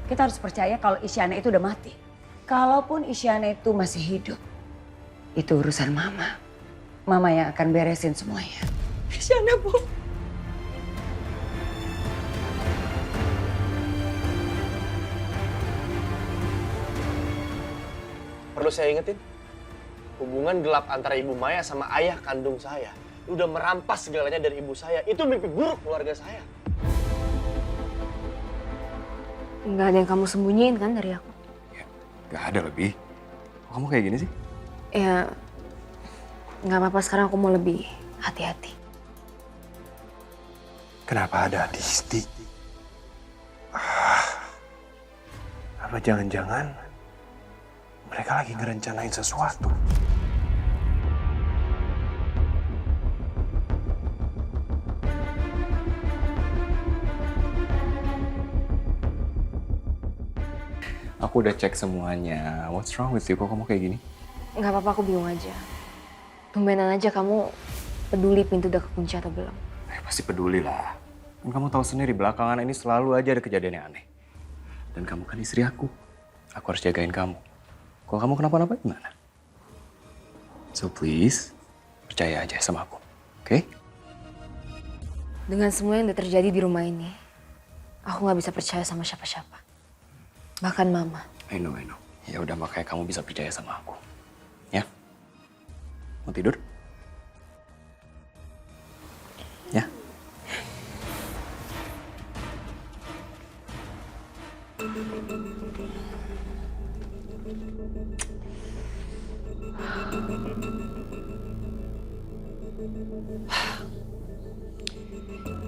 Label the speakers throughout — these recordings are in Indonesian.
Speaker 1: Kita harus percaya kalau Isyana itu udah mati. Kalaupun Isyana itu masih hidup, itu urusan Mama. Mama yang akan beresin semuanya. Isyana, Bu.
Speaker 2: Perlu saya ingetin, hubungan gelap antara Ibu Maya sama ayah kandung saya udah merampas segalanya dari ibu saya. Itu mimpi buruk keluarga saya.
Speaker 3: Nggak ada yang kamu sembunyiin kan dari aku?
Speaker 4: Ya, nggak ada lebih. Kok kamu kayak gini sih?
Speaker 3: Ya, nggak apa-apa sekarang aku mau lebih hati-hati.
Speaker 4: Kenapa ada Adisti? Apa jangan-jangan mereka lagi ngerencanain sesuatu? Aku udah cek semuanya. What's wrong with you? Kok kamu kayak gini?
Speaker 3: Nggak apa-apa, aku bingung aja. Tumbenan aja kamu peduli pintu udah kekunci atau belum.
Speaker 4: Pasti peduli lah. Dan kamu tahu sendiri belakangan ini selalu aja ada kejadian yang aneh. Dan kamu kan istri aku. Aku harus jagain kamu. Kalau kamu kenapa-napa gimana? So please, percaya aja sama aku. Oke?
Speaker 3: Dengan semua yang udah terjadi di rumah ini, aku nggak bisa percaya sama siapa-siapa. Bahkan Mama.
Speaker 4: I know. Ya udah makanya kamu bisa percaya sama aku. Ya? Mau tidur? Ya?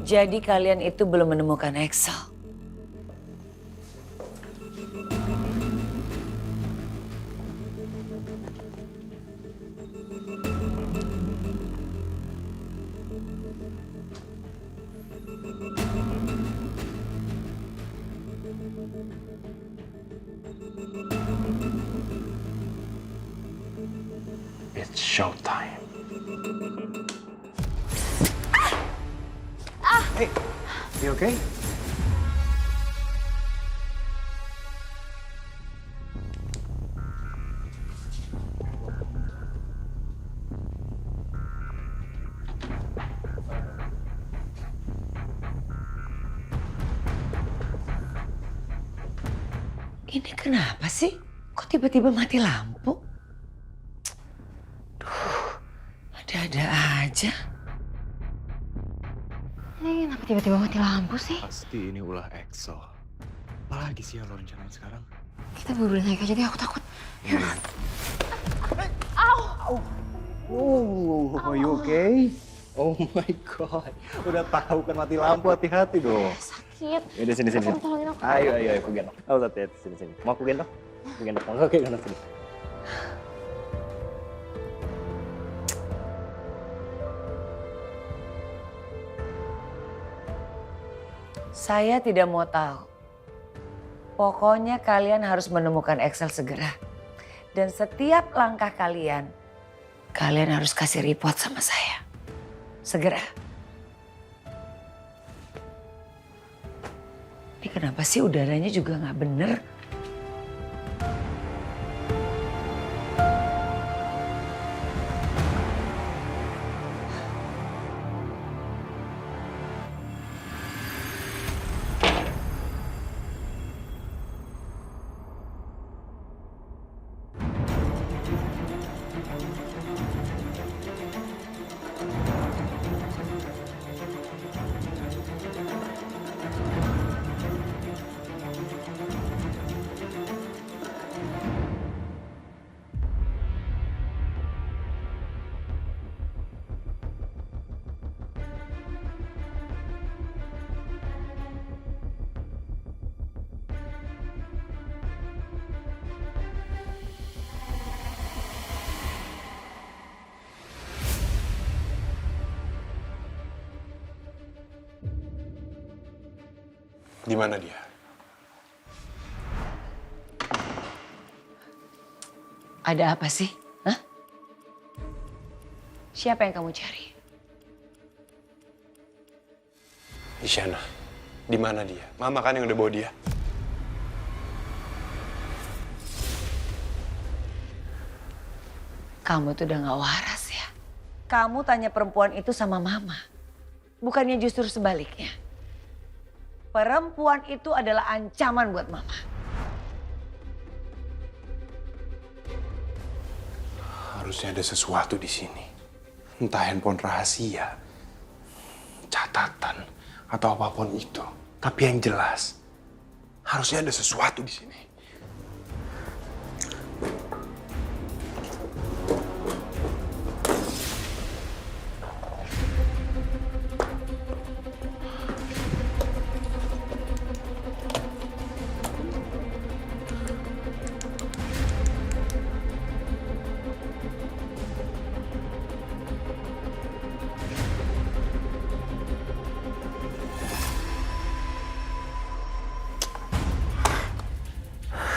Speaker 1: Jadi kalian itu belum menemukan Excel.
Speaker 4: It's showtime. Hey, you okay?
Speaker 1: Ini kenapa sih? Kok tiba-tiba mati lampu? Duh, ada-ada aja.
Speaker 3: Ini kenapa tiba-tiba mati lampu sih?
Speaker 4: Pasti ini ulah Excel. Apalagi sih yang lo rencanain sekarang?
Speaker 3: Kita buru-buru naik aja deh, aku takut.
Speaker 4: Iya. Oh, are you okay? Oh my God. Udah tahu kan mati lampu, hati-hati dong.
Speaker 3: Sakit.
Speaker 4: Yaudah sini.
Speaker 3: Tolongin aku.
Speaker 4: Ayo, aku gendong. Ayo, hati-hati, sini. Mau aku gendong? Aku gendong. Oke, gendong sini.
Speaker 1: Saya tidak mau tahu. Pokoknya kalian harus menemukan Excel segera. Dan setiap langkah kalian harus kasih report sama saya. Segera. Ini kenapa sih udaranya juga nggak bener?
Speaker 5: Di mana dia?
Speaker 1: Ada apa sih? Hah? Siapa yang kamu cari?
Speaker 5: Isyana. Di mana dia? Mama kan yang udah bawa dia.
Speaker 1: Kamu tuh udah gak waras ya. Kamu tanya perempuan itu sama mama. Bukannya justru sebaliknya. Perempuan itu adalah ancaman buat mama.
Speaker 5: Harusnya ada sesuatu di sini. Entah handphone rahasia, catatan, atau apapun itu. Tapi yang jelas, harusnya ada sesuatu di sini.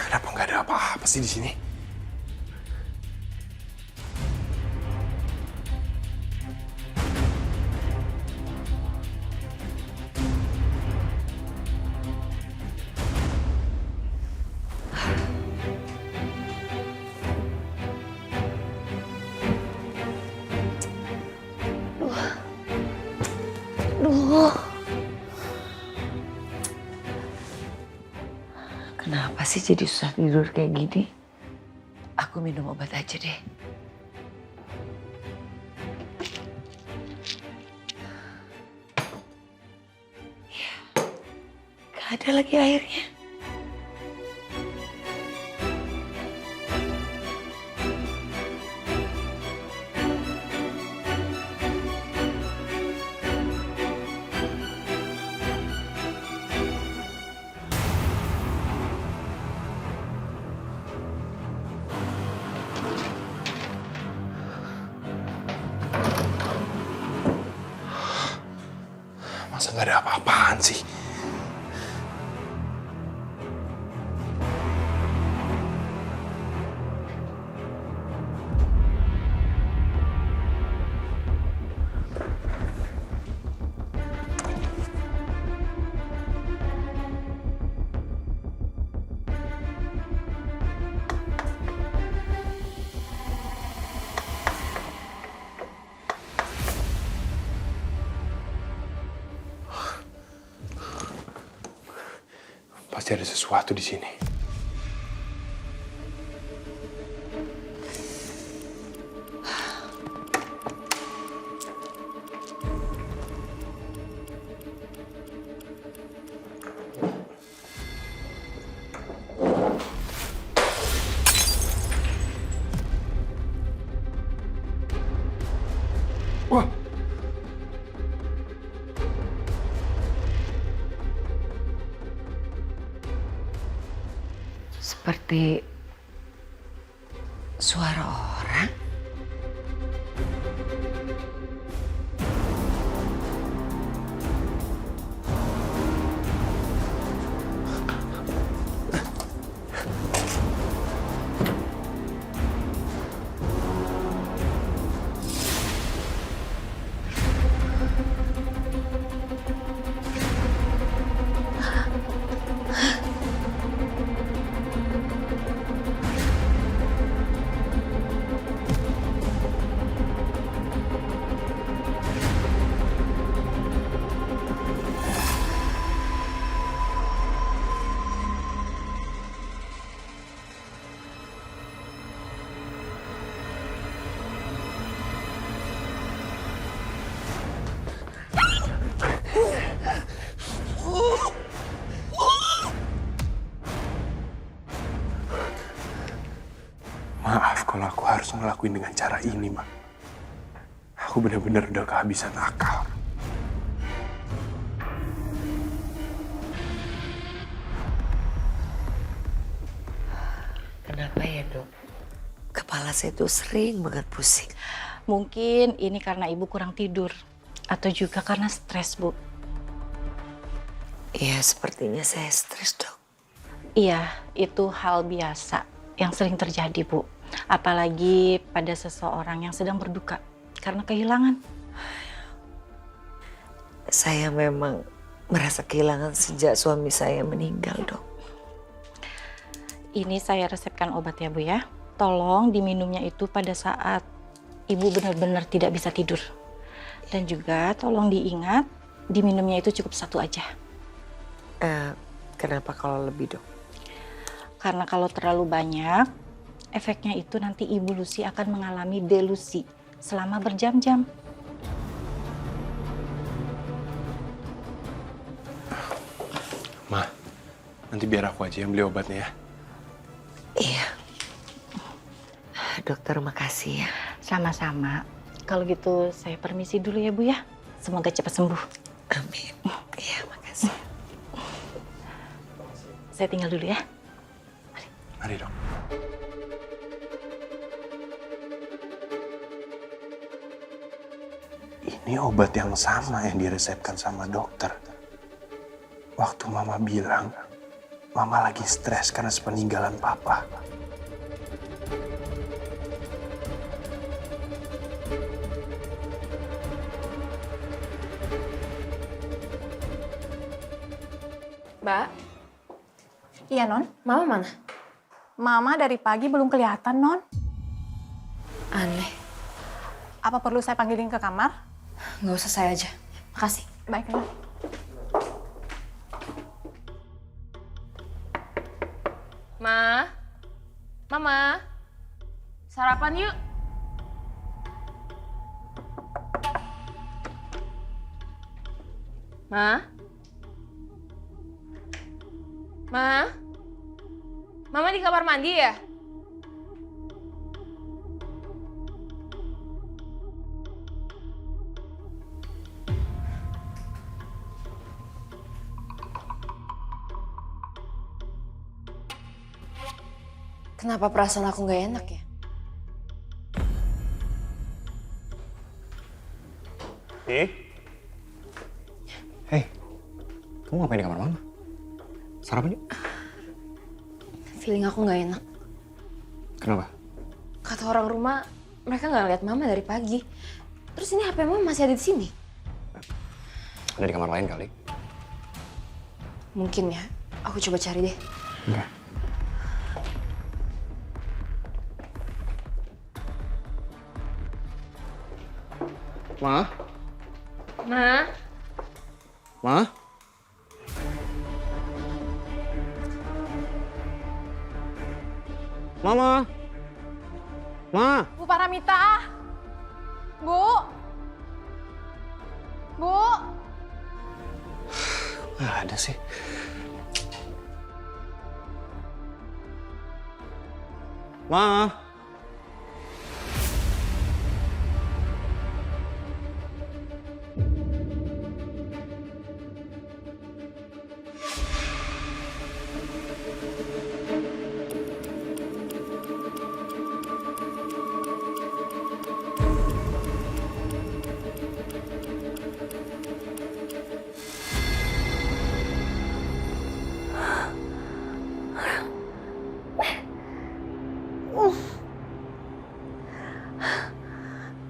Speaker 5: Kenapa nggak ada apa-apa sih di sini?
Speaker 1: Duh. Kenapa sih jadi susah tidur kayak gini? Aku minum obat aja deh. Ya, gak ada lagi airnya.
Speaker 5: Masa nggak ada apa-apaan sih? Pasti ada sesuatu di sini. Wah!
Speaker 1: Seperti suara orang.
Speaker 5: Maaf kalau aku harus ngelakuin dengan cara ini, Ma. Aku benar-benar udah kehabisan akal.
Speaker 1: Kenapa ya, Dok? Kepala saya tuh sering banget pusing.
Speaker 6: Mungkin ini karena ibu kurang tidur atau juga karena stres, Bu.
Speaker 1: Iya, sepertinya saya stres, Dok.
Speaker 6: Iya, itu hal biasa yang sering terjadi, Bu. Apalagi pada seseorang yang sedang berduka karena kehilangan.
Speaker 1: Saya memang merasa kehilangan sejak suami saya meninggal, Dok.
Speaker 6: Ini saya resepkan obat ya, Bu ya. tolong diminumnya itu pada saat ibu benar-benar tidak bisa tidur. Dan juga tolong diingat, diminumnya itu cukup 1 aja.
Speaker 1: Kenapa kalau lebih, Dok?
Speaker 6: Karena kalau terlalu banyak, efeknya itu nanti Ibu Lucy akan mengalami delusi selama berjam-jam.
Speaker 5: Ma, nanti biar aku aja yang beli obatnya ya.
Speaker 1: Iya. Dokter, makasih ya.
Speaker 6: Sama-sama. Kalau gitu saya permisi dulu ya Bu ya. Semoga cepat sembuh.
Speaker 1: Amin. Iya, makasih.
Speaker 6: Saya tinggal dulu ya.
Speaker 5: Mari dok. Ini obat yang sama yang diresepkan sama dokter. Waktu mama bilang, mama lagi stres karena sepeninggalan papa.
Speaker 7: Mbak,
Speaker 3: Iya, Non. Mama mana?
Speaker 7: Mama dari pagi belum kelihatan, Non.
Speaker 3: Aneh.
Speaker 7: Apa perlu saya panggilin ke kamar?
Speaker 3: Nggak usah, saya aja. Makasih.
Speaker 7: Baik, Non.
Speaker 8: Mama, sarapan yuk. Mama di kamar mandi ya?
Speaker 3: Kenapa perasaan aku nggak enak ya?
Speaker 4: Hei, kamu ngapain di kamar mama? Sarapan yuk.
Speaker 3: Feeling aku nggak enak.
Speaker 4: Kenapa?
Speaker 3: Kata orang rumah, mereka nggak lihat Mama dari pagi. Terus ini HP Mama masih ada di sini.
Speaker 4: Ada di kamar lain kali.
Speaker 3: Mungkin ya. Aku coba cari deh.
Speaker 4: Enggak. Ma? Ma? Mama? Ma?
Speaker 7: Bu Paramita! Bu! Bu!
Speaker 4: Nggak ada sih. Ma?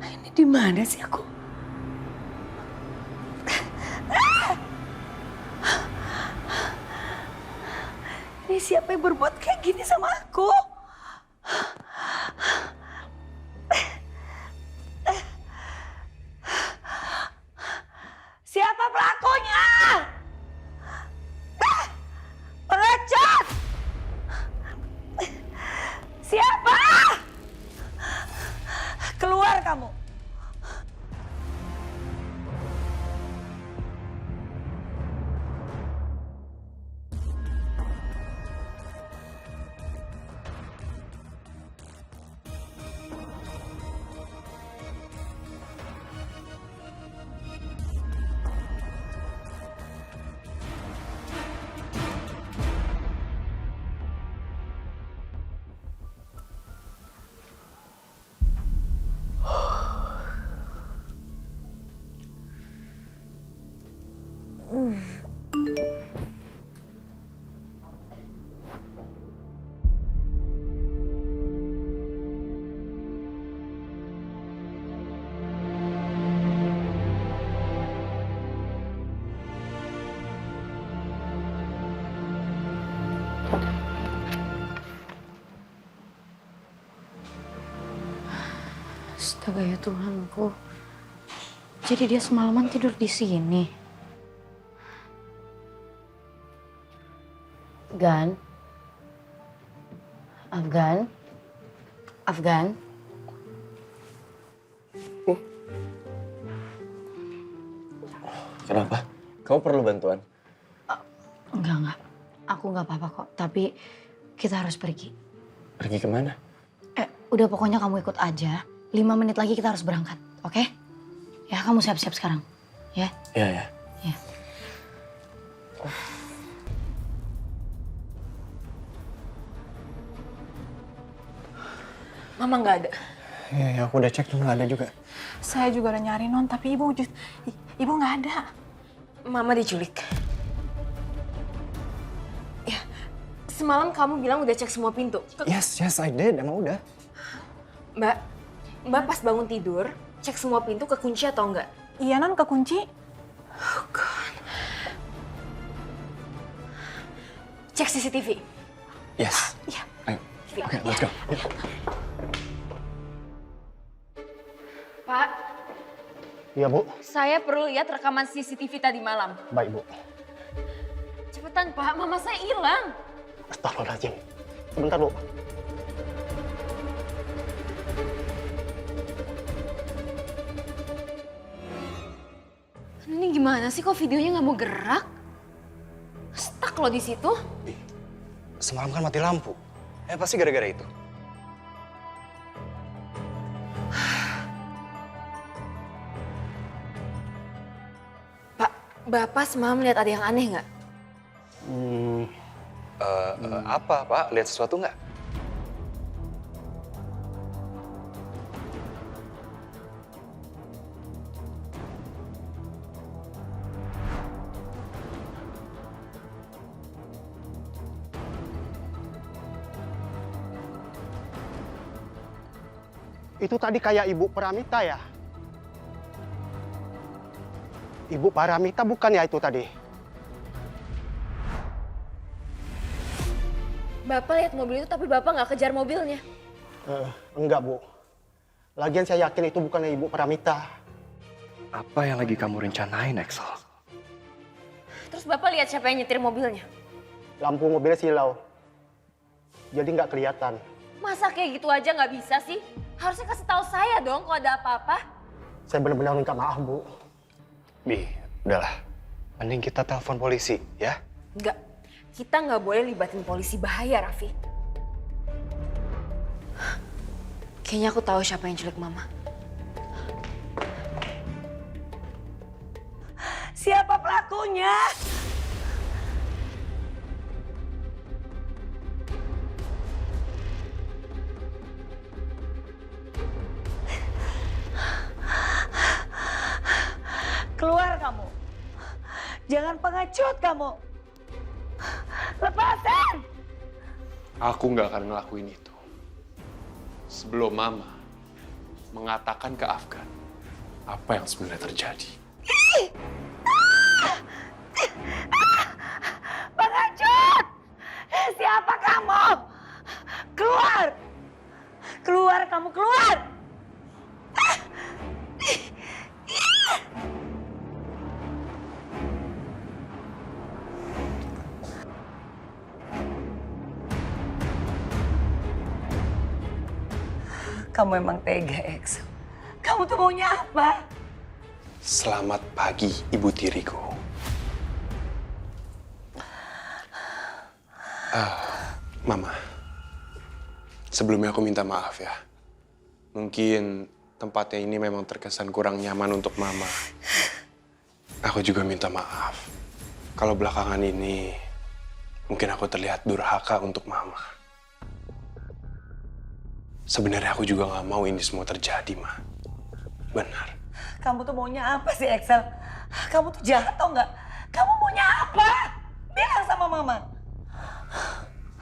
Speaker 1: Ini di mana sih aku? Ini siapa yang berbuat kayak gini sama aku? Siapa pelakunya? Pengecut! Siapa? Keluar kamu!
Speaker 3: Astaga ya Tuhanku. Jadi dia semalaman tidur di sini. Afgan.
Speaker 2: Kenapa? Kamu perlu bantuan?
Speaker 3: Enggak. Aku nggak apa-apa kok. Tapi kita harus pergi.
Speaker 2: Pergi kemana?
Speaker 3: Udah pokoknya kamu ikut aja. 5 menit lagi kita harus berangkat, oke? Ya, kamu siap-siap sekarang, ya?
Speaker 2: Iya.
Speaker 3: Ya.
Speaker 8: Mama nggak ada.
Speaker 5: Ya, aku udah cek tuh nggak ada juga.
Speaker 7: Saya juga udah nyari non, tapi ibu nggak ada.
Speaker 8: Mama diculik. Ya, semalam kamu bilang udah cek semua pintu.
Speaker 5: Yes, I did. Emang udah.
Speaker 8: Mbak pas bangun tidur, cek semua pintu kekunci atau enggak?
Speaker 7: Iya non, kekunci.
Speaker 8: Oh God. Cek CCTV.
Speaker 5: Yes.
Speaker 8: Iya.
Speaker 5: Ayo. Oke, let's go.
Speaker 8: Pak,
Speaker 2: Iya, Bu.
Speaker 8: saya perlu lihat rekaman CCTV tadi malam.
Speaker 2: Baik, Bu.
Speaker 8: Cepetan Pak, mama saya hilang.
Speaker 2: Astagfirullahaladzim. Sebentar, Bu.
Speaker 3: Ini gimana sih kok videonya nggak mau gerak?
Speaker 8: Stuck loh di situ.
Speaker 5: Semalam kan mati lampu. Pasti gara-gara itu.
Speaker 8: Pak, Bapak semalam lihat ada yang aneh nggak?
Speaker 4: Apa, Pak? Lihat sesuatu nggak?
Speaker 9: Itu tadi kayak Ibu Paramita ya? Ibu Paramita bukan ya itu tadi?
Speaker 8: Bapak lihat mobil itu tapi Bapak nggak kejar mobilnya.
Speaker 9: Enggak, Bu. Lagian saya yakin itu bukan Ibu Paramita.
Speaker 4: Apa yang lagi kamu rencanain, Axel?
Speaker 8: Terus Bapak lihat siapa yang nyetir mobilnya?
Speaker 9: Lampu mobilnya silau. Jadi nggak kelihatan.
Speaker 8: Masa kayak gitu aja nggak bisa sih? Harusnya kasih tahu saya dong kalau ada apa-apa.
Speaker 9: Saya benar-benar minta maaf, Bu.
Speaker 5: Bi, udahlah. Mending kita telepon polisi, ya?
Speaker 8: Nggak, kita nggak boleh libatin polisi, bahaya Raffi.
Speaker 3: Kayaknya aku tahu siapa yang culik Mama.
Speaker 1: Siapa pelakunya? Keluar kamu. Jangan pengecut kamu. Lepasin!
Speaker 2: Aku nggak akan ngelakuin itu. Sebelum Mama mengatakan ke Afgan apa yang sebenarnya terjadi.
Speaker 1: Pengecut! Siapa kamu? Keluar! Keluar kamu, keluar! Kamu emang tega, Axel. Kamu tuh maunya apa?
Speaker 5: Selamat pagi, Ibu tiriku. Mama, sebelumnya aku minta maaf ya. Mungkin tempatnya ini memang terkesan kurang nyaman untuk Mama. Aku juga minta maaf. Kalau belakangan ini, mungkin aku terlihat durhaka untuk Mama. Sebenarnya aku juga nggak mau ini semua terjadi, Ma. Benar.
Speaker 1: Kamu tuh maunya apa sih, Axel? Kamu tuh jahat tau nggak? Kamu maunya apa? Bilang sama Mama.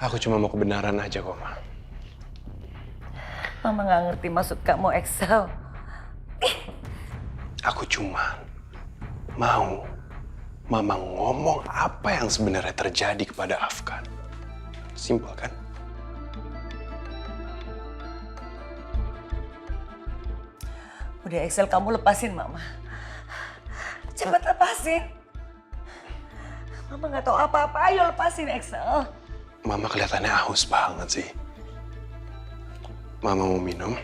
Speaker 5: Aku cuma mau kebenaran aja kok, Ma.
Speaker 1: Mama nggak ngerti maksud kamu, Axel.
Speaker 5: Aku cuma mau Mama ngomong apa yang sebenarnya terjadi kepada Afgan. Simpel kan?
Speaker 1: Udah Excel, kamu lepasin Mama. Cepat lepasin. Mama nggak tahu apa-apa, ayo lepasin Excel.
Speaker 5: Mama kelihatannya haus banget sih. Mama mau minum?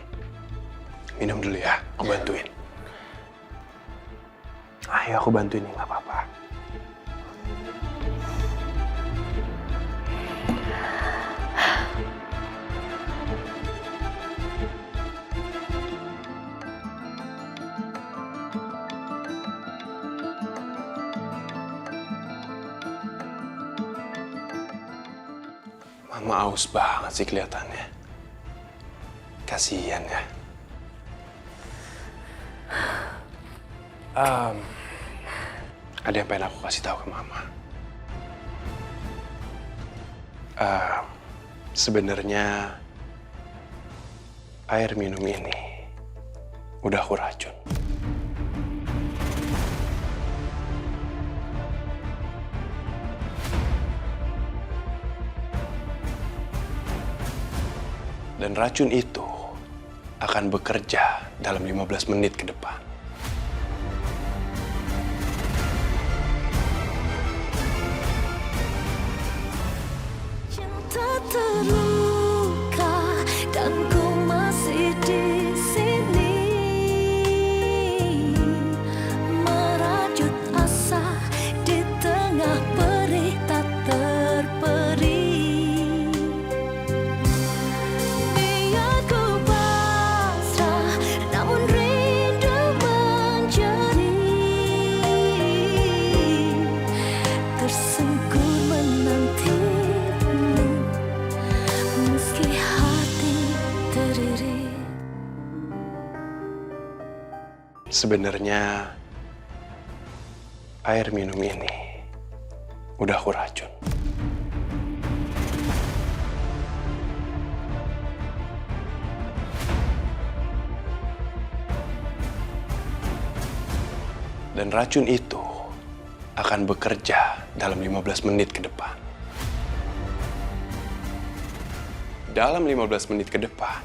Speaker 5: Minum dulu ya, aku bantuin. Ayo aku bantuin, nggak apa-apa. Mama haus banget sih kelihatannya. Kasihan ya. Ada yang pengen aku kasih tahu ke Mama. Sebenarnya air minum ini udah aku racun. Dan racun itu akan bekerja dalam 15 menit ke depan.
Speaker 10: Cinta terluka dan ku masih di sini, merajut asa di tengah perih tak terperi. Biar ku pasrah, namun rindu menjadi tersungkur menanti. Meski hati teririt.
Speaker 5: Sebenarnya air minum ini udah aku racun. Dan racun itu akan bekerja dalam 15 menit ke depan. Dalam 15 menit ke depan,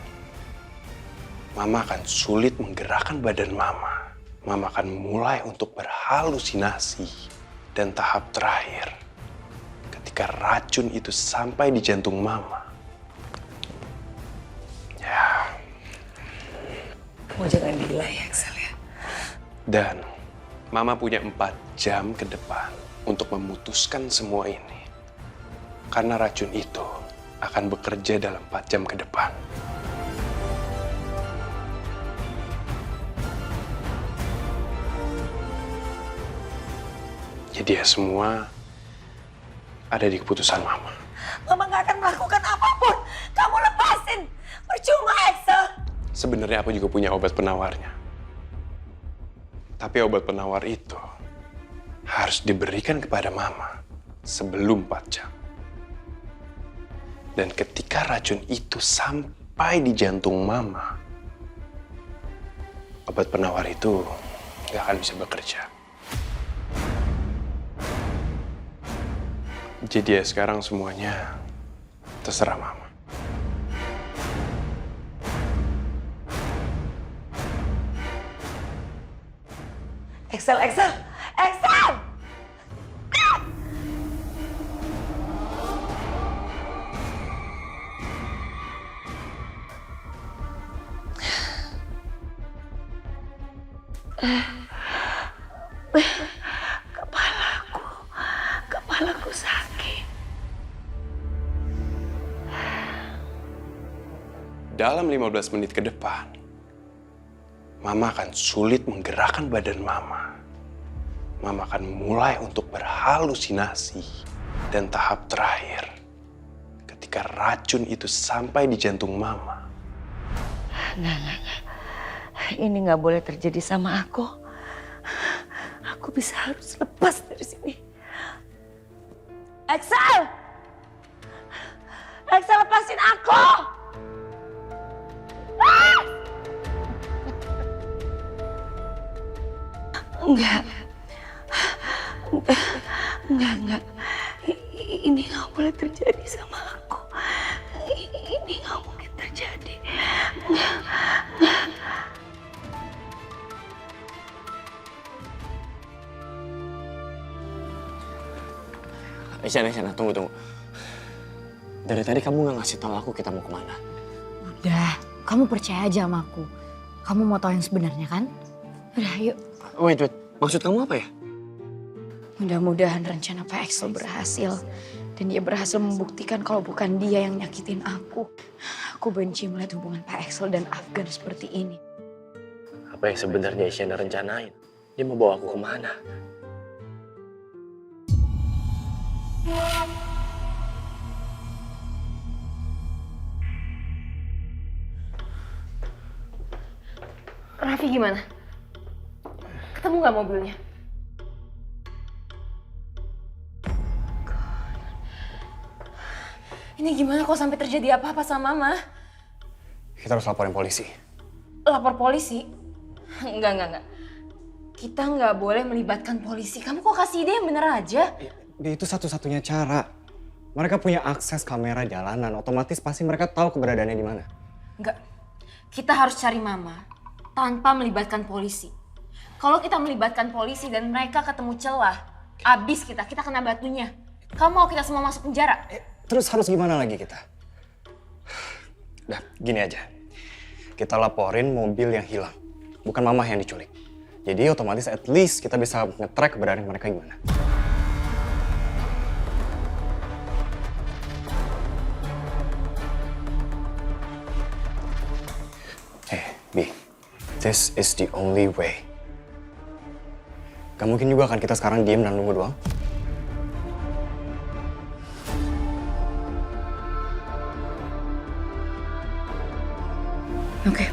Speaker 5: Mama akan sulit menggerakkan badan Mama. Mama akan mulai untuk berhalusinasi. Dan tahap terakhir, ketika racun itu sampai di jantung Mama. Ya.
Speaker 1: Mau jangan gila ya Excel ya.
Speaker 5: Dan Mama punya 4 jam ke depan untuk memutuskan semua ini. Karena racun itu akan bekerja dalam 4 jam ke depan. Jadi ya semua ada di keputusan Mama.
Speaker 1: Mama nggak akan melakukan apapun. Kamu lepasin. Percuma Excel.
Speaker 5: Sebenarnya aku juga punya obat penawarnya. Tapi obat penawar itu harus diberikan kepada Mama sebelum 4 jam. Dan ketika racun itu sampai di jantung Mama, obat penawar itu nggak akan bisa bekerja. Jadi ya sekarang semuanya terserah Mama.
Speaker 1: Excel, Excel, Excel! Kepalaku sakit.
Speaker 5: Dalam 15 menit ke depan, Mama akan sulit menggerakkan badan Mama. Mama akan mulai untuk berhalusinasi. Dan tahap terakhir, ketika racun itu sampai di jantung Mama.
Speaker 1: Enggak. Ini nggak boleh terjadi sama aku. Aku harus lepas dari sini. Excel! Excel, lepasin aku! Ah! Enggak. Ini nggak boleh terjadi sama aku. Ini nggak mungkin terjadi.
Speaker 4: Isyana, tunggu. Dari tadi kamu nggak ngasih tahu aku kita mau kemana.
Speaker 3: Udah, kamu percaya aja sama aku. Kamu mau tahu yang sebenarnya kan? Udah, yuk.
Speaker 4: Wait. Maksud kamu apa ya?
Speaker 3: Mudah-mudahan rencana Pak Axel berhasil. Dan dia berhasil membuktikan kalau bukan dia yang nyakitin aku. Aku benci melihat hubungan Pak Axel dan Afgan seperti ini.
Speaker 4: Apa yang sebenarnya Isyana rencanain? Dia mau bawa aku kemana?
Speaker 8: Raffi gimana? Ketemu nggak mobilnya? Ini gimana kok sampai terjadi apa-apa sama Mama?
Speaker 4: Kita harus laporin polisi.
Speaker 8: Lapor polisi? Enggak. Kita nggak boleh melibatkan polisi. Kamu kok kasih ide yang bener aja?
Speaker 4: Itu satu-satunya cara. Mereka punya akses kamera jalanan, otomatis pasti mereka tahu keberadaannya di mana.
Speaker 8: Enggak. Kita harus cari Mama tanpa melibatkan polisi. Kalau kita melibatkan polisi dan mereka ketemu celah, abis kita kena batunya. Kamu mau kita semua masuk penjara?
Speaker 4: Terus harus gimana lagi kita? Udah, gini aja. Kita laporin mobil yang hilang. Bukan Mama yang diculik. Jadi otomatis at least kita bisa nge-track keberadaan mereka gimana. Bi, this is the only way. Gak mungkin juga kan kita sekarang diem dan nunggu doang.
Speaker 3: Oke.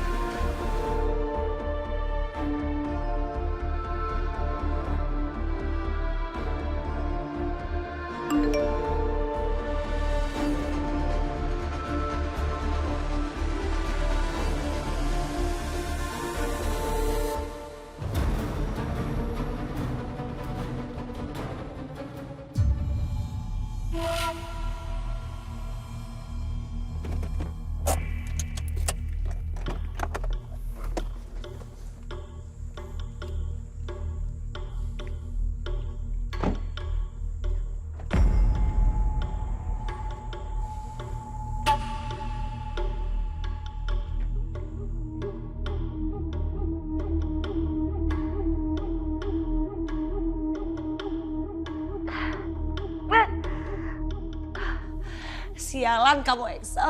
Speaker 1: Sialan kamu, Axel.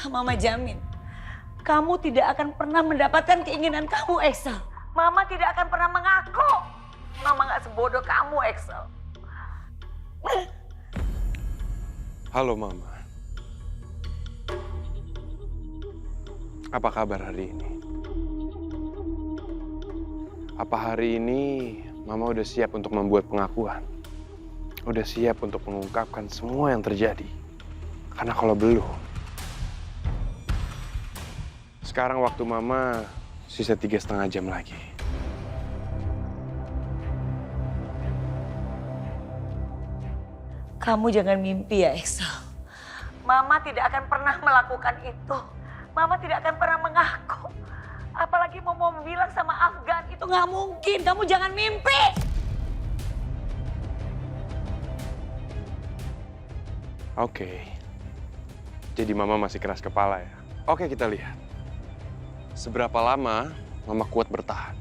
Speaker 1: Mama jamin, kamu tidak akan pernah mendapatkan keinginan kamu, Axel. Mama tidak akan pernah mengaku. Mama gak sebodoh kamu, Axel.
Speaker 5: Halo Mama. Apa kabar hari ini? Apa hari ini Mama udah siap untuk membuat pengakuan? Udah siap untuk mengungkapkan semua yang terjadi? Karena kalau belum, sekarang waktu Mama sisa 3,5 jam lagi.
Speaker 1: Kamu jangan mimpi ya, Axel. Mama tidak akan pernah melakukan itu. Mama tidak akan pernah mengaku. Apalagi mau bilang sama Afgan, itu nggak mungkin. Kamu jangan mimpi.
Speaker 5: Oke. Jadi Mama masih keras kepala ya? Oke, kita lihat. Seberapa lama Mama kuat bertahan?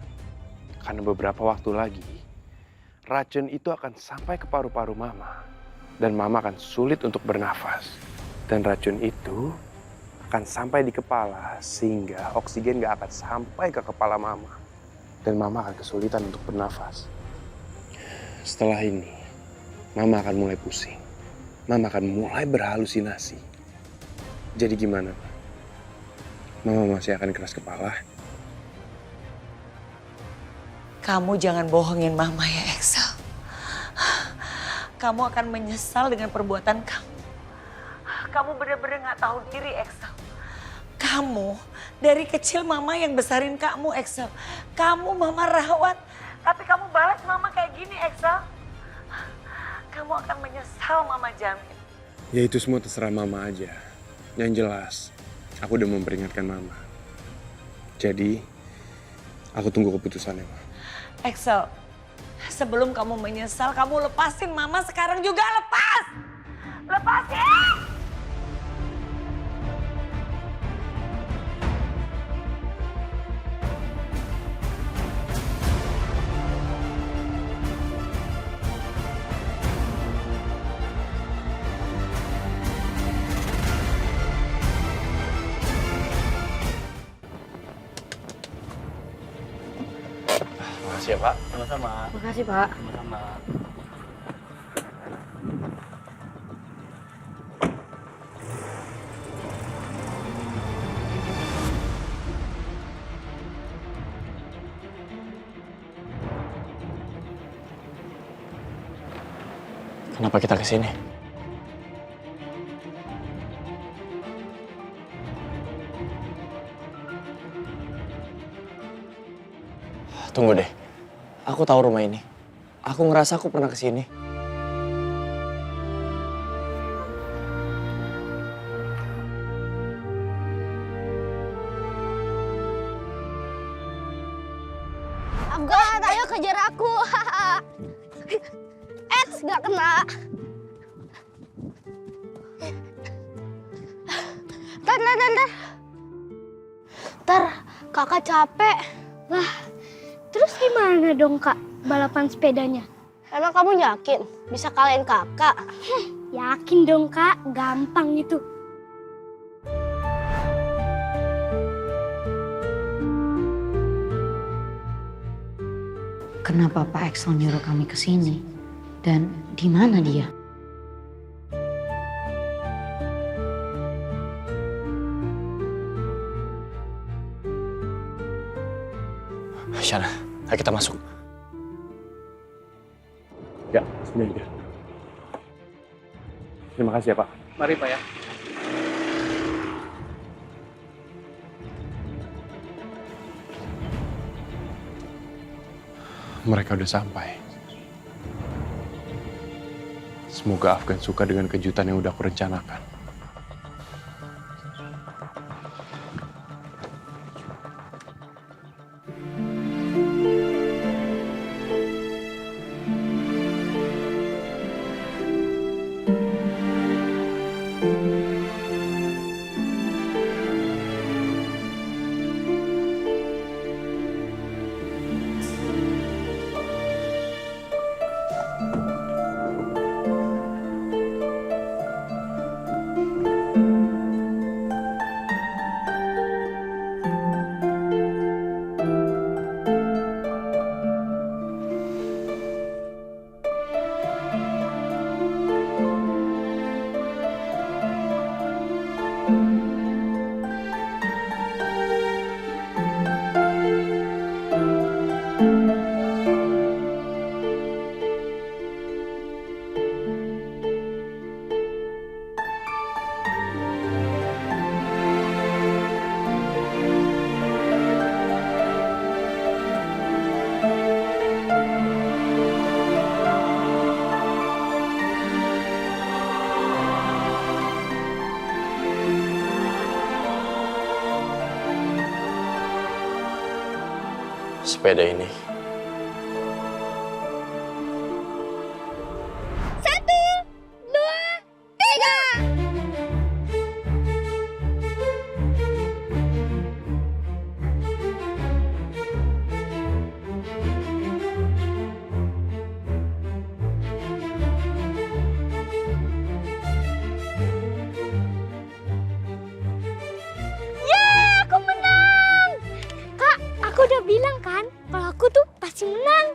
Speaker 5: Karena beberapa waktu lagi, racun itu akan sampai ke paru-paru Mama. Dan Mama akan sulit untuk bernafas. Dan racun itu akan sampai di kepala, sehingga oksigen gak akan sampai ke kepala Mama. Dan Mama akan kesulitan untuk bernafas. Setelah ini, Mama akan mulai pusing. Mama akan mulai berhalusinasi. Jadi gimana, Pak? Mama masih akan keras kepala?
Speaker 1: Kamu jangan bohongin Mama ya, Axel. Kamu akan menyesal dengan perbuatan kamu. Kamu benar-benar gak tahu diri, Axel. Kamu dari kecil Mama yang besarin kamu, Axel. Kamu Mama rawat, tapi kamu balas Mama kayak gini, Axel. Kamu akan menyesal, Mama jamin.
Speaker 5: Ya itu semua terserah Mama aja. Yang jelas, aku udah memperingatkan Mama. Jadi, aku tunggu keputusannya, Ma.
Speaker 1: Axel, sebelum kamu menyesal, kamu lepasin Mama sekarang juga, lepas! Lepasin!
Speaker 4: Makasih ya, Pak. Sama-sama.
Speaker 3: Makasih, Pak.
Speaker 4: Sama-sama. Kenapa kita kesini? Tunggu deh. Aku tahu rumah ini. Aku ngerasa aku pernah kesini.
Speaker 10: Afgan, ayo kejar aku. Nggak kena. Tar, kakak capek. Lah, terus gimana dong kak balapan sepedanya? Emang kamu yakin bisa kalahin kakak? Yakin dong kak, gampang itu.
Speaker 3: Kenapa Pak Axel nyuruh kami ke sini? Dan di mana dia?
Speaker 4: Shana, ayo kita masuk.
Speaker 2: Ya, sini aja. Terima kasih ya, Pak.
Speaker 4: Mari, Pak ya.
Speaker 5: Mereka udah sampai. Semoga Afgan suka dengan kejutan yang udah aku rencanakan.
Speaker 4: Sepeda ini.
Speaker 10: Aku udah bilang kan, kalau aku tuh pasti menang.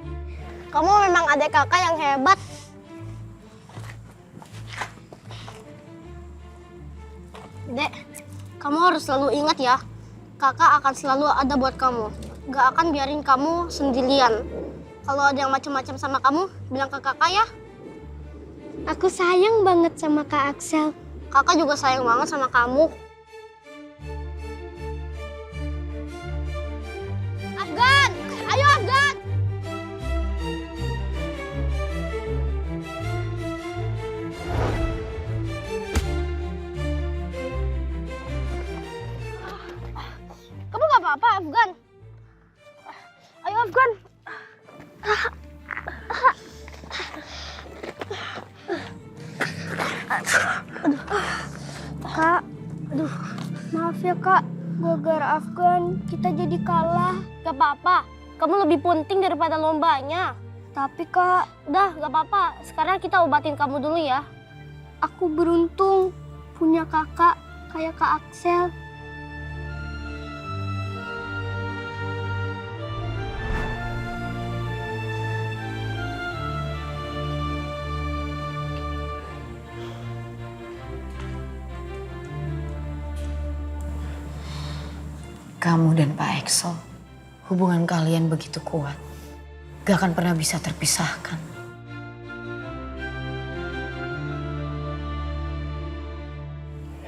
Speaker 10: Kamu memang adik kakak yang hebat. Dek, kamu harus selalu ingat ya, kakak akan selalu ada buat kamu. Gak akan biarin kamu sendirian. Kalau ada yang macam-macam sama kamu, bilang ke kakak ya. Aku sayang banget sama Kak Axel. Kakak juga sayang banget sama kamu. Afgan! Ayo Afgan! Kamu gak apa-apa Afgan? Ayo Afgan! Kak, aduh, maaf ya kak. Gara-gara Afgan, kita jadi kalah. Gak apa-apa, kamu lebih penting daripada lombanya. Tapi kak, udah gak apa-apa. Sekarang kita obatin kamu dulu ya. Aku beruntung punya kakak kayak Kak Axel.
Speaker 3: Kamu dan Pak Axel, hubungan kalian begitu kuat. Gak akan pernah bisa terpisahkan.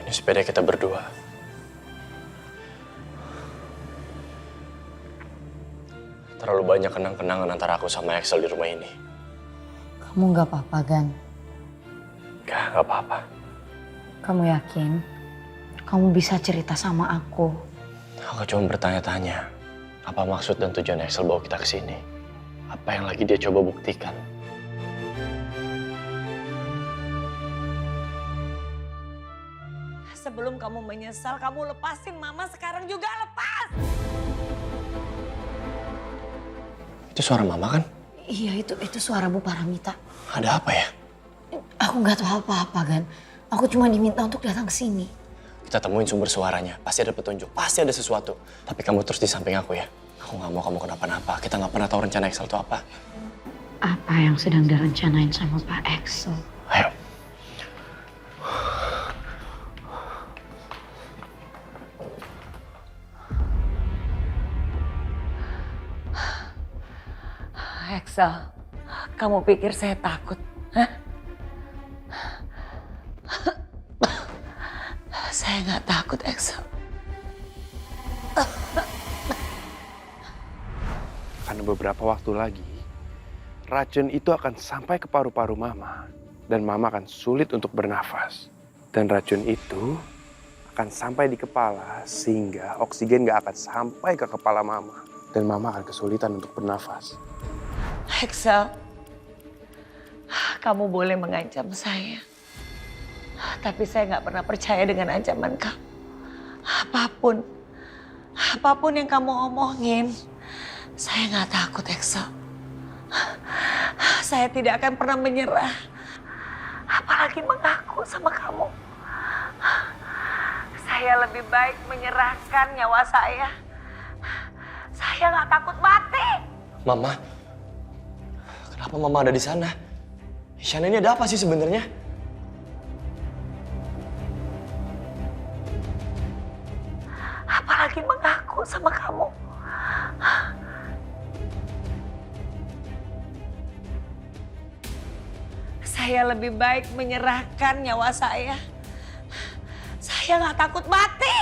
Speaker 4: Ini sepeda kita berdua. Terlalu banyak kenang-kenangan antara aku sama Axel di rumah ini.
Speaker 3: Kamu gak apa-apa, Gan?
Speaker 4: Gak apa-apa.
Speaker 3: Kamu yakin? Kamu bisa cerita sama aku?
Speaker 4: Aku cuma bertanya-tanya, apa maksud dan tujuan Axel bawa kita ke sini? Apa yang lagi dia coba buktikan?
Speaker 1: Sebelum kamu menyesal, kamu lepasin Mama sekarang juga lepas.
Speaker 4: Itu suara Mama kan?
Speaker 3: Iya, itu suara Bu Paramita.
Speaker 4: Ada apa ya?
Speaker 3: Aku nggak tahu apa-apa, Gan. Aku cuma diminta untuk datang ke sini.
Speaker 4: Kita temuin sumber suaranya, pasti ada petunjuk, pasti ada sesuatu. Tapi kamu terus di samping aku ya. Aku nggak mau kamu kenapa-napa. Kita nggak pernah tahu rencana Axel itu apa.
Speaker 3: Apa yang sedang direncanain sama Pak Axel?
Speaker 4: Ayo.
Speaker 1: Axel, kamu pikir saya takut? Hah? Saya nggak takut, Axel.
Speaker 5: Karena beberapa waktu lagi, racun itu akan sampai ke paru-paru Mama. Dan Mama akan sulit untuk bernafas. Dan racun itu akan sampai di kepala, sehingga oksigen nggak akan sampai ke kepala Mama. Dan Mama akan kesulitan untuk bernafas.
Speaker 1: Axel, kamu boleh mengancam saya. Tapi saya nggak pernah percaya dengan ancaman kamu. Apapun yang kamu omongin, saya nggak takut, Axel. Saya tidak akan pernah menyerah. Apalagi mengaku sama kamu. Saya lebih baik menyerahkan nyawa saya. Saya nggak takut mati.
Speaker 4: Mama, kenapa Mama ada di sana? Shana, ini ada apa sih sebenarnya?
Speaker 1: Apalagi mengaku sama kamu. Saya lebih baik menyerahkan nyawa saya. Saya nggak takut mati.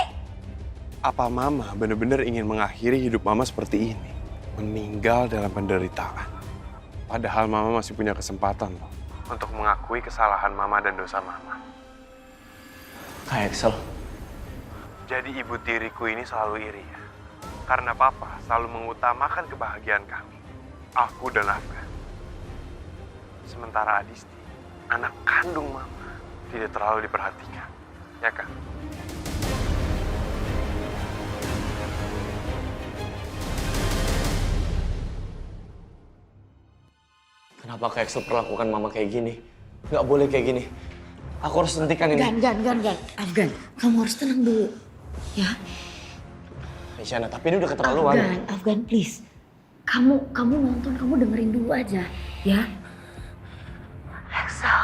Speaker 5: Apa Mama benar-benar ingin mengakhiri hidup Mama seperti ini? Meninggal dalam penderitaan. Padahal Mama masih punya kesempatan loh untuk mengakui kesalahan Mama dan dosa Mama.
Speaker 4: Kak Axel.
Speaker 5: Jadi ibu tiriku ini selalu iri ya. Karena Papa selalu mengutamakan kebahagiaan kami. Aku dan Afgan. Sementara Adisti, anak kandung Mama, tidak terlalu diperhatikan. Ya kan?
Speaker 4: Kenapa Kak Axel perlakukan Mama kayak gini? Nggak boleh kayak gini. Aku harus hentikan ini.
Speaker 3: Gan. Afgan, kamu harus tenang dulu. Ya.
Speaker 4: Shana, tapi ini udah keterlaluan.
Speaker 3: Afgan, please. Kamu nonton, kamu dengerin dulu aja, ya.
Speaker 1: Axel,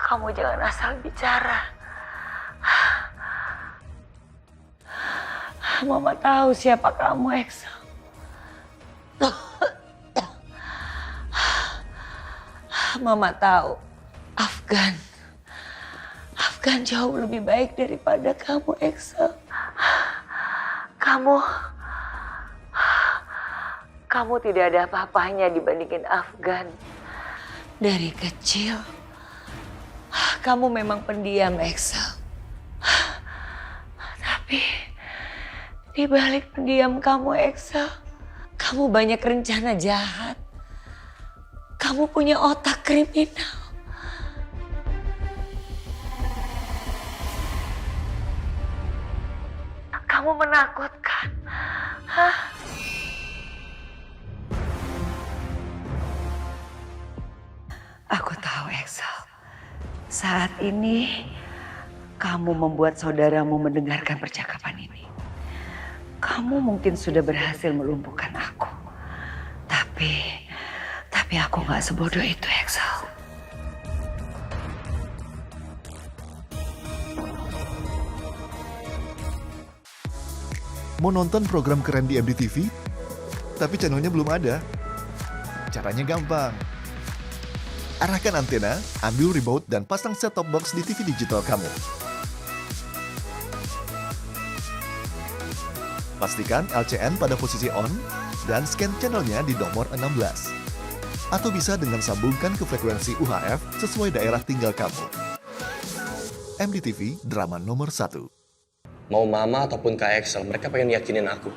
Speaker 1: kamu jangan asal bicara. Mama tahu siapa kamu, Axel. Mama tahu Afgan jauh lebih baik daripada kamu, Axel. Kamu tidak ada apa-apanya dibandingin Afgan. Dari kecil, kamu memang pendiam, Axel. Tapi di balik pendiam kamu, Axel, kamu banyak rencana jahat. Kamu punya otak kriminal. kamu menakutkan. Hah? Aku tahu, Axel. Saat ini kamu membuat saudaramu mendengarkan percakapan ini. Kamu mungkin sudah berhasil melumpuhkan aku. Tapi aku gak sebodoh itu, Axel.
Speaker 11: Mau nonton program keren di MDTV? Tapi channelnya belum ada? Caranya gampang. Arahkan antena, ambil remote, dan pasang set-top box di TV digital kamu. Pastikan LCN pada posisi on, dan scan channelnya di nomor 16. Atau bisa dengan sambungkan ke frekuensi UHF sesuai daerah tinggal kamu. MDTV, drama nomor 1.
Speaker 4: Mau Mama ataupun Kak Axel, mereka pengen yakinin aku.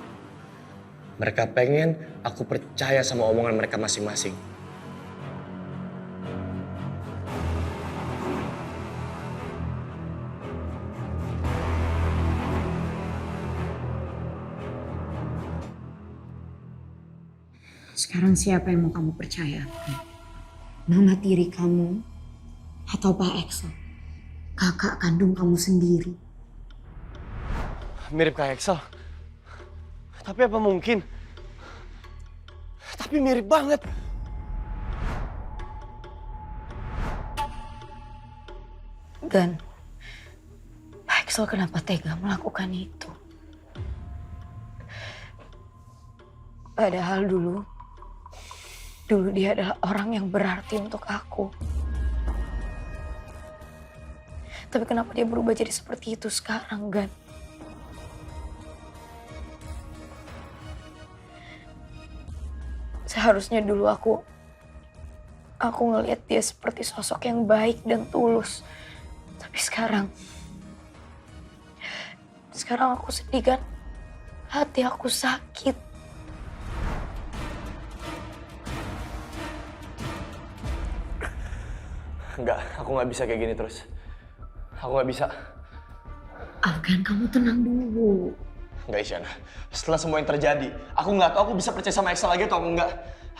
Speaker 4: Mereka pengen aku percaya sama omongan mereka masing-masing.
Speaker 3: Sekarang siapa yang mau kamu percaya? Mama tiri kamu atau Pak Axel? Kakak kandung kamu sendiri.
Speaker 4: Mirip Kak Axel. Tapi apa mungkin? Tapi mirip banget.
Speaker 3: Dan Pak Axel kenapa tega melakukan itu? Padahal dulu dia adalah orang yang berarti untuk aku. Tapi kenapa dia berubah jadi seperti itu sekarang, Gan? Seharusnya dulu aku ngelihat dia seperti sosok yang baik dan tulus. Tapi sekarang aku sedih, Gan. Hati aku sakit.
Speaker 4: Enggak, aku nggak bisa kayak gini terus. Aku nggak bisa.
Speaker 3: Afgan, kamu tenang dulu.
Speaker 4: Enggak, Isyana. Setelah semua yang terjadi, aku nggak tahu aku bisa percaya sama Axel lagi atau enggak.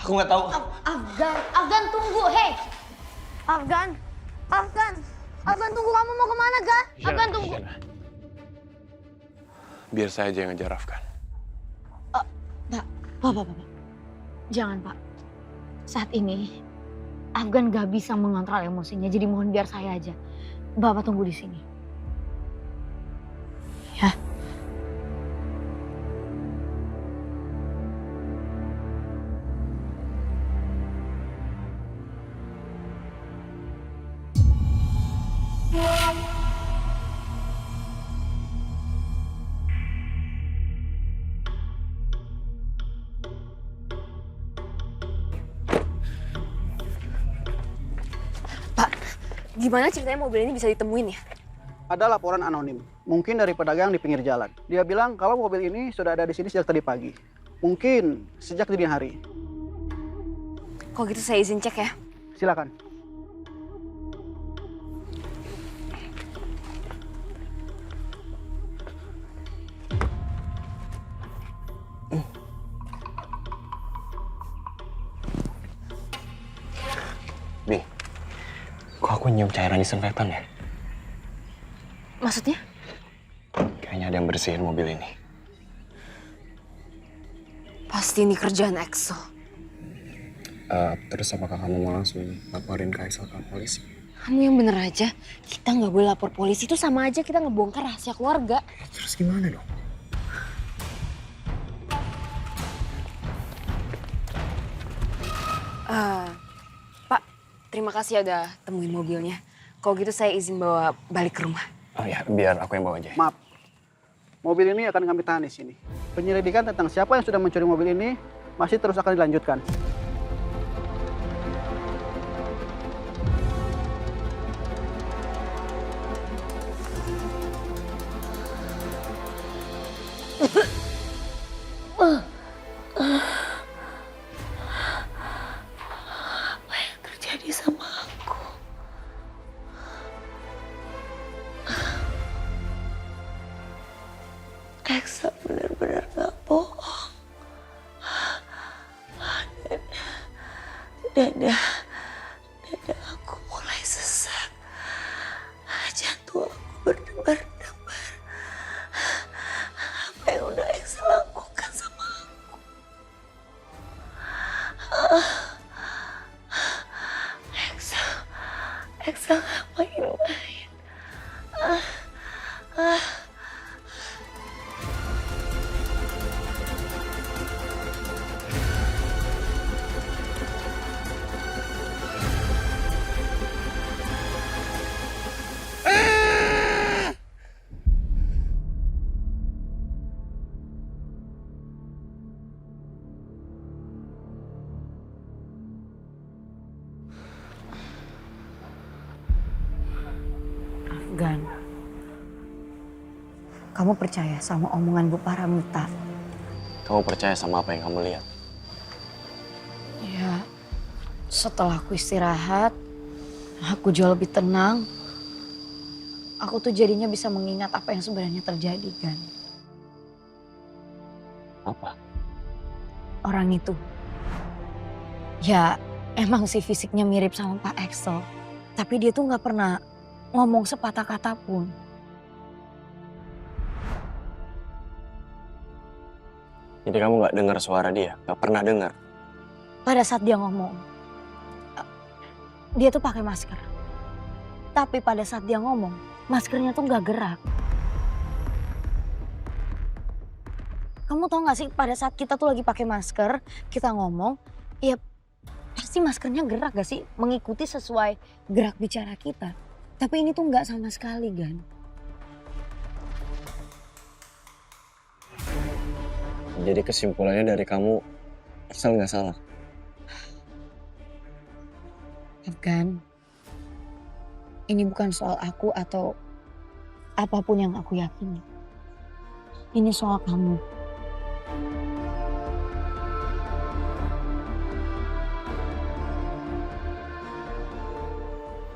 Speaker 4: Aku nggak tahu.
Speaker 10: Afgan tunggu, hei. Afgan tunggu, kamu mau kemana, Gan? Afgan tunggu.
Speaker 5: Isyana. Biar saya aja yang ngejar Afgan.
Speaker 3: Pak. Jangan, Pak. Saat ini Afgan gak bisa mengontrol emosinya, jadi mohon biar saya aja. Bapak tunggu di sini. Ya.
Speaker 8: Gimana ceritanya mobil ini bisa ditemuin ya?
Speaker 9: Ada laporan anonim, mungkin dari pedagang di pinggir jalan. Dia bilang kalau mobil ini sudah ada di sini sejak tadi pagi. Mungkin sejak dini hari.
Speaker 8: Kalau gitu saya izin cek ya.
Speaker 9: Silakan.
Speaker 4: Bi, kok aku nyium cairan disinfektan ya?
Speaker 8: Maksudnya?
Speaker 4: Kayaknya ada yang bersihin mobil ini.
Speaker 8: Pasti ini kerjaan Axel.
Speaker 4: Terus apakah kamu mau langsung laporin ke Axel ke polisi?
Speaker 8: Kamu yang bener aja. Kita nggak boleh lapor polisi, itu sama aja kita ngebongkar rahasia keluarga.
Speaker 4: Terus gimana dong?
Speaker 8: Pak, terima kasih ya udah temuin mobilnya. Kalau gitu saya izin bawa balik ke rumah.
Speaker 4: Oh ya, biar aku yang bawa aja.
Speaker 9: Maaf, mobil ini akan kami tahan di sini. Penyelidikan tentang siapa yang sudah mencuri mobil ini masih terus akan dilanjutkan.
Speaker 1: Apa yang terjadi sama aku? Eksa benar-benar gak bohong. Dada aku mulai sesak. Jantung aku berdebar-debar. Apa yang udah Eksa lakukan sama aku? Eksa ngapain-ngapain.
Speaker 3: Afgan, kamu percaya sama omongan Bu Paramita?
Speaker 4: Kamu percaya sama apa yang kamu lihat?
Speaker 3: Ya, setelah aku istirahat, aku jauh lebih tenang. Aku tuh jadinya bisa mengingat apa yang sebenarnya terjadi, Gan.
Speaker 4: Apa?
Speaker 3: Orang itu. Ya, emang sih fisiknya mirip sama Pak Axel. Tapi dia tuh gak pernah ngomong sepatah kata pun.
Speaker 4: Jadi kamu gak dengar suara dia? Gak pernah dengar?
Speaker 3: Pada saat dia ngomong, dia tuh pakai masker. Tapi pada saat dia ngomong, maskernya tuh gak gerak. Kamu tau gak sih pada saat kita tuh lagi pakai masker, kita ngomong, ya pasti maskernya gerak gak sih? Mengikuti sesuai gerak bicara kita. Tapi ini tuh gak sama sekali, Gan.
Speaker 4: Jadi kesimpulannya dari kamu, Axel gak salah?
Speaker 3: Afgan, ini bukan soal aku atau apapun yang aku yakini. Ini soal kamu.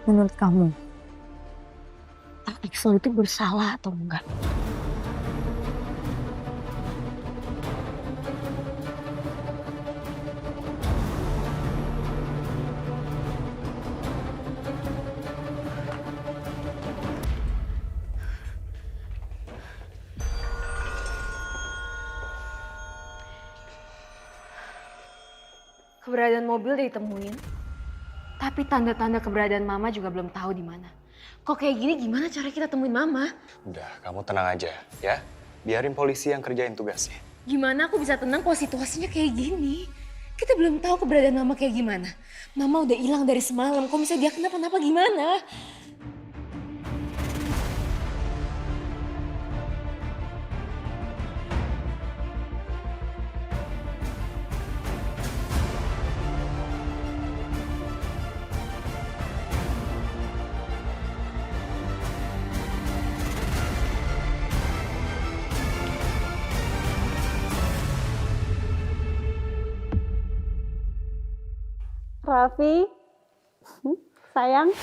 Speaker 3: Menurut kamu, Pak Axel itu bersalah atau enggak?
Speaker 8: Keberadaan mobil udah ditemuin. Tapi tanda-tanda keberadaan Mama juga belum tahu di mana. Kok kayak gini gimana cara kita temuin Mama?
Speaker 4: Udah, kamu tenang aja ya. Biarin polisi yang kerjain tugasnya.
Speaker 8: Gimana aku bisa tenang kalau situasinya kayak gini? Kita belum tahu keberadaan Mama kayak gimana. Mama udah hilang dari semalam. Kalau misalnya dia kenapa-napa gimana?
Speaker 10: Raffi, sayang.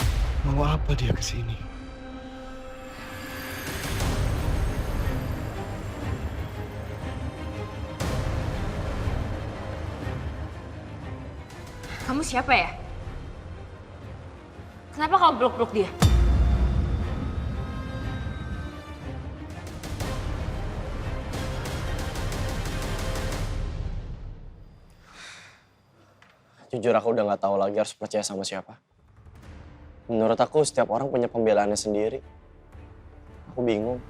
Speaker 5: Mau apa dia kesini?
Speaker 8: Kamu siapa ya? Kenapa kamu peluk-peluk dia?
Speaker 4: Jujur aku udah gak tahu lagi harus percaya sama siapa. Menurut aku setiap orang punya pembelaannya sendiri. Aku bingung.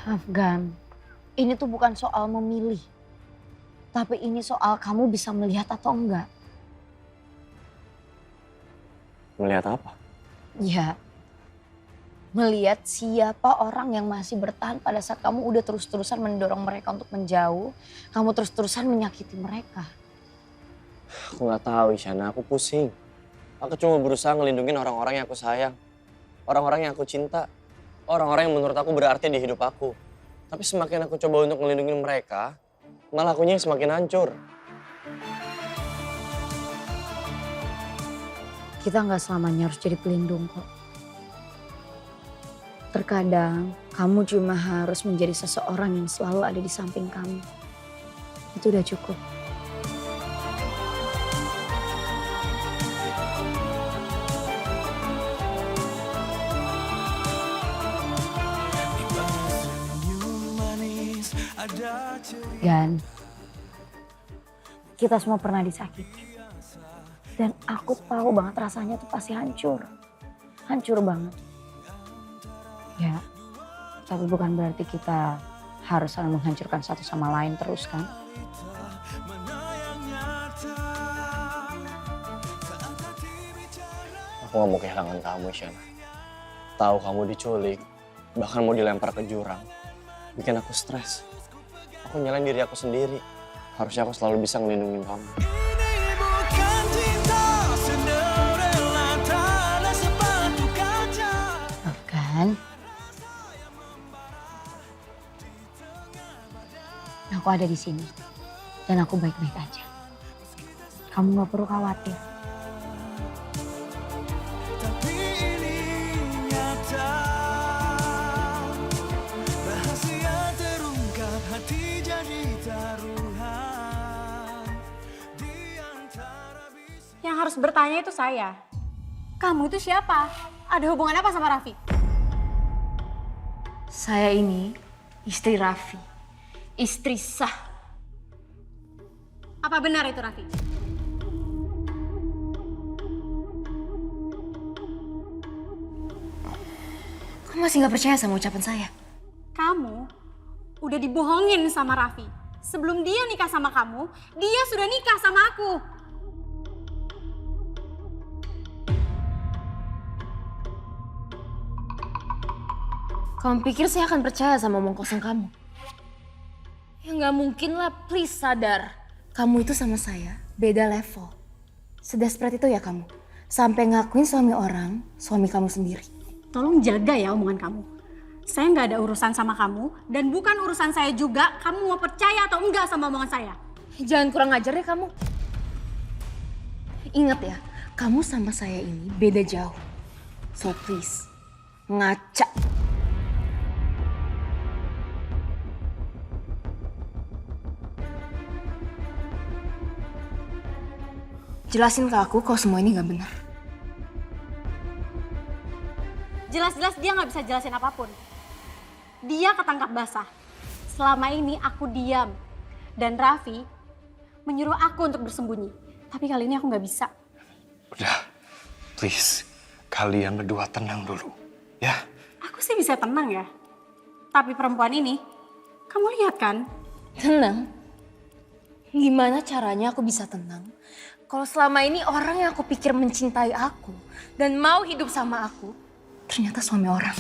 Speaker 3: Afgan, ini tuh bukan soal memilih. Tapi ini soal kamu bisa melihat atau enggak.
Speaker 4: Melihat apa?
Speaker 3: Ya, melihat siapa orang yang masih bertahan pada saat kamu udah terus-terusan mendorong mereka untuk menjauh. Kamu terus-terusan menyakiti mereka.
Speaker 4: Aku gak tahu Isyana, aku pusing. Aku cuma berusaha ngelindungin orang-orang yang aku sayang. Orang-orang yang aku cinta. Orang-orang yang menurut aku berarti di hidup aku. Tapi semakin aku coba untuk ngelindungin mereka, malah akunya semakin hancur.
Speaker 3: kita nggak selamanya harus jadi pelindung kok. Terkadang kamu cuma harus menjadi seseorang yang selalu ada di samping kamu. Itu udah cukup. Dan kita semua pernah disakiti. Dan aku tahu banget rasanya tuh pasti hancur. Hancur banget. Ya, tapi bukan berarti kita harus saling menghancurkan satu sama lain terus kan.
Speaker 4: Aku gak mau kehilangan kamu, Isyana. Tahu kamu diculik, bahkan mau dilempar ke jurang. Bikin aku stres. Aku nyalain diri aku sendiri. Harusnya aku selalu bisa ngelindungin kamu.
Speaker 3: Afgan. Aku ada di sini. Dan aku baik-baik aja. Kamu gak perlu khawatir.
Speaker 7: Yang harus bertanya itu saya. Kamu itu siapa? Ada hubungan apa sama Raffi?
Speaker 8: Saya ini istri Raffi. Istri sah.
Speaker 7: Apa benar itu Raffi?
Speaker 8: Kamu masih gak percaya sama ucapan saya?
Speaker 7: Kamu udah dibohongin sama Raffi. Sebelum dia nikah sama kamu, dia sudah nikah sama aku.
Speaker 8: Kamu pikir saya akan percaya sama omong kosong kamu? Ya nggak mungkin lah, please sadar. Kamu itu sama saya beda level. Sedesperate itu ya kamu? Sampai ngakuin suami orang, suami kamu sendiri.
Speaker 7: Tolong jaga ya omongan kamu. Saya nggak ada urusan sama kamu dan bukan urusan saya juga kamu mau percaya atau enggak sama omongan saya.
Speaker 8: Jangan kurang ajar ya kamu. Ingat ya, kamu sama saya ini beda jauh. So please, ngaca. Jelasin ke aku kalau semua ini gak benar.
Speaker 7: Jelas-jelas dia nggak bisa jelasin apapun. Dia ketangkap basah. Selama ini aku diam. Dan Raffi menyuruh aku untuk bersembunyi. Tapi kali ini aku nggak bisa.
Speaker 4: Udah, please. Kalian berdua tenang dulu, ya?
Speaker 7: Aku sih bisa tenang ya. Tapi perempuan ini, kamu lihat kan?
Speaker 8: Tenang? Gimana caranya aku bisa tenang? Kalau selama ini orang yang aku pikir mencintai aku dan mau hidup sama aku, ternyata suami orang.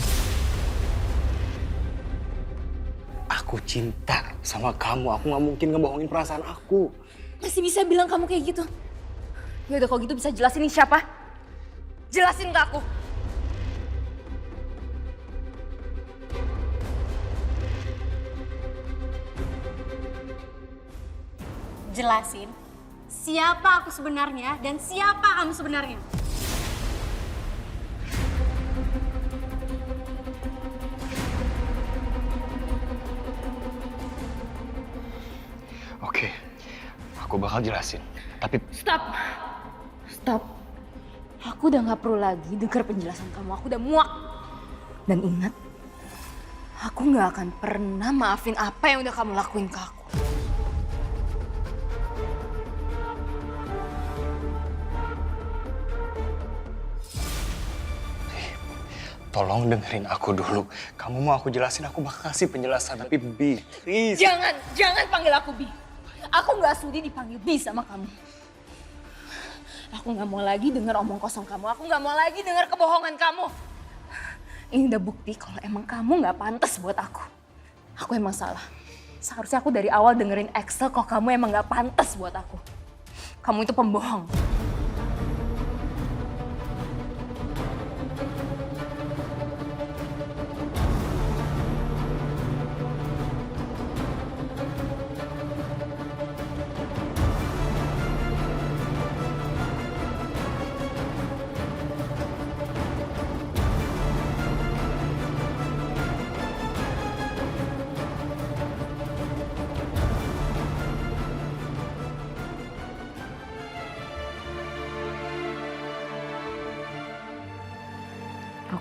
Speaker 4: Aku cinta sama kamu. Aku gak mungkin ngebohongin perasaan aku.
Speaker 8: Masih bisa bilang kamu kayak gitu? Ya udah kalau gitu bisa jelasin ini siapa? Jelasin ke aku.
Speaker 7: Jelasin siapa aku sebenarnya dan siapa kamu sebenarnya.
Speaker 4: Oke, aku bakal jelasin. Tapi
Speaker 8: Stop. Stop. Aku udah gak perlu lagi dengar penjelasan kamu. Aku udah muak. Dan ingat, aku gak akan pernah maafin apa yang udah kamu lakuin ke aku.
Speaker 4: tolong dengerin aku dulu. Kamu mau aku jelasin, aku bakal kasih penjelasan. Tapi Bi, please.
Speaker 8: Jangan panggil aku Bi. Aku gak sudi dipanggil Bi sama kamu. Aku gak mau lagi dengar omong kosong kamu. Aku gak mau lagi dengar kebohongan kamu. Ini udah bukti kalau emang kamu gak pantas buat aku. Aku emang salah. Seharusnya aku dari awal dengerin Axel kok kamu emang gak pantas buat aku. Kamu itu pembohong.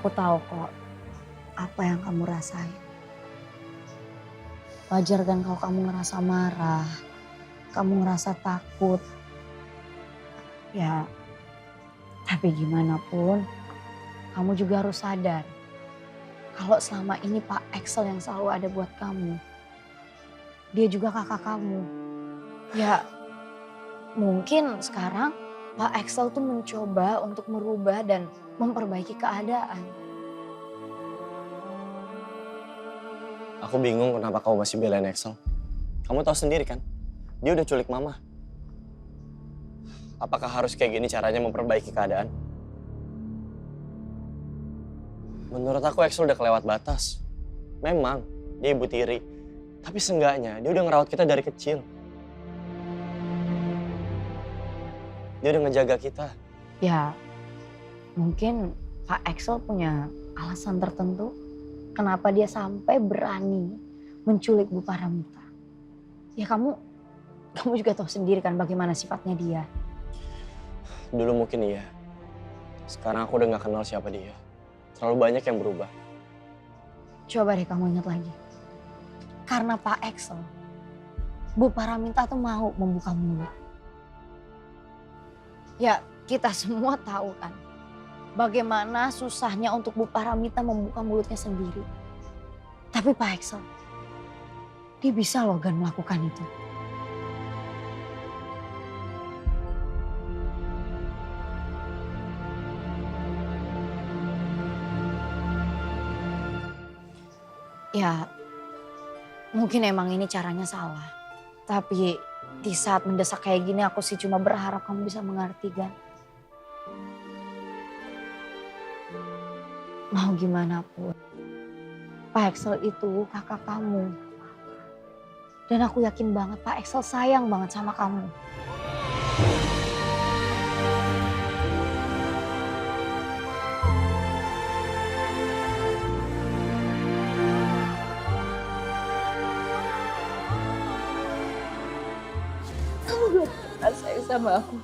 Speaker 3: Aku tahu kok apa yang kamu rasain. Wajar kan kalau kamu ngerasa marah, kamu ngerasa takut. Ya, tapi gimana pun kamu juga harus sadar kalau selama ini Pak Axel yang selalu ada buat kamu. Dia juga kakak kamu. Ya, mungkin sekarang Pak Axel tuh mencoba untuk merubah dan memperbaiki keadaan.
Speaker 12: Aku bingung kenapa kamu masih belain Axel. Kamu tahu sendiri kan, dia udah culik mama. Apakah harus kayak gini caranya memperbaiki keadaan? Menurut aku Axel udah kelewat batas. Memang, dia ibu tiri. Tapi seenggaknya dia udah ngerawat kita dari kecil. Dia udah ngejaga kita.
Speaker 3: Ya, mungkin Pak Axel punya alasan tertentu kenapa dia sampai berani menculik Bu Paramita. Ya kamu juga tahu sendiri kan bagaimana sifatnya dia.
Speaker 12: Dulu mungkin iya. Sekarang aku udah gak kenal siapa dia. Terlalu banyak yang berubah.
Speaker 3: Coba deh kamu ingat lagi. Karena Pak Axel, Bu Paramita tuh mau membuka mulut. Ya kita semua tahu kan bagaimana susahnya untuk Bu Paramita membuka mulutnya sendiri. Tapi Pak Axel, dia bisa loh Gan melakukan itu. Ya, mungkin emang ini caranya salah. Tapi di saat mendesak kayak gini aku sih cuma berharap kamu bisa mengerti, Gan. Mau gimana pun, Pak Axel itu kakak kamu. Dan aku yakin banget Pak Axel sayang banget sama kamu. Kamu gak pernah sayang sama aku.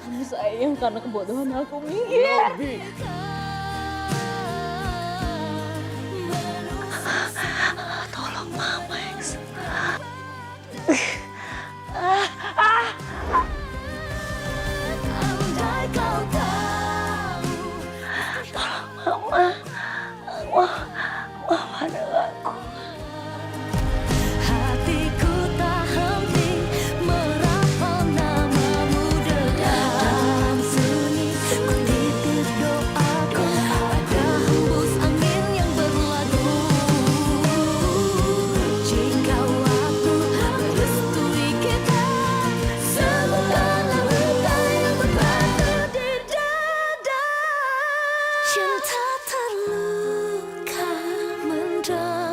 Speaker 3: Kamu sayang karena kebodohan aku, Minggir. Tolong Mama, Axel. Tolong Mama. Mama dengan aku.
Speaker 13: Hatiku tak henti merapau namamu dalam sunyi. Ku titip doaku pada hembus angin yang berlalu. Jika waktu merestui kita, sembuhkanlah luka yang berbatu di dada. Cinta terluka mendalam.